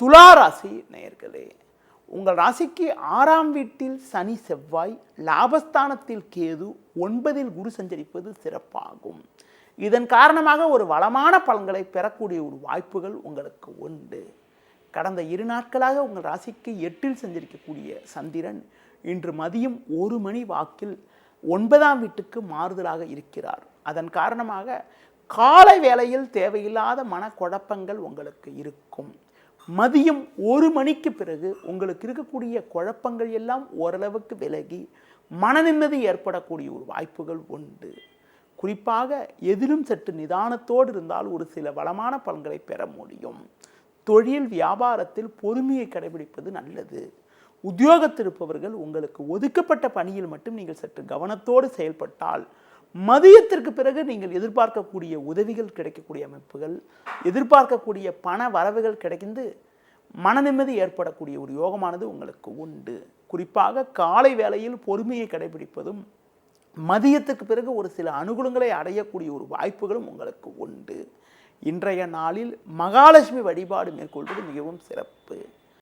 துலா ராசி நேயர்களே, உங்கள் ராசிக்கு 6ஆம் வீட்டில் சனி செவ்வாய், லாபஸ்தானத்தில் கேது, 9இல் குரு சஞ்சரிப்பது சிறப்பாகும். இதன் காரணமாக ஒரு வளமான பலன்களை பெறக்கூடிய ஒரு வாய்ப்புகள் உங்களுக்கு உண்டு. கடந்த 2 நாட்களாக உங்கள் ராசிக்கு 8இல் சஞ்சரிக்கக்கூடிய சந்திரன் இன்று மதியம் 1 மணி வாக்கில் 9ஆம் வீட்டுக்கு மாறுதலாக இருக்கிறார். அதன் காரணமாக காலை வேளையில் தேவையில்லாத மனக்குழப்பங்கள் உங்களுக்கு இருக்கும். மதியம் 1 மணிக்கு பிறகு உங்களுக்கு இருக்கக்கூடிய குழப்பங்கள் எல்லாம் ஓரளவுக்கு விலகி மன நிம்மதி ஏற்படக்கூடிய ஒரு வாய்ப்புகள் உண்டு. குறிப்பாக எதிலும் சற்று நிதானத்தோடு இருந்தால் ஒரு சில வளமான பலன்களை பெற முடியும். தொழில் வியாபாரத்தில் பொறுமையை கடைபிடிப்பது நல்லது. உத்தியோகத்தில் இருப்பவர்கள் உங்களுக்கு ஒதுக்கப்பட்ட பணியில் மட்டும் நீங்கள் சற்று கவனத்தோடு செயல்பட்டால் மதியத்திற்கு பிறகு நீங்கள் எதிர்பார்க்கக்கூடிய உதவிகள் கிடைக்கக்கூடிய அமைப்புகள், எதிர்பார்க்கக்கூடிய பண வரவுகள் கிடைந்து மன நிம்மதி ஏற்படக்கூடிய ஒரு யோகமானது உங்களுக்கு உண்டு. குறிப்பாக காலை வேளையில் பொறுமையை கடைபிடிப்பதும் மதியத்துக்கு பிறகு ஒரு சில அனுகூலங்களை அடையக்கூடிய ஒரு வாய்ப்புகளும் உங்களுக்கு உண்டு. இன்றைய நாளில் மகாலட்சுமி வழிபாடு மேற்கொள்வது மிகவும் சிறப்பு.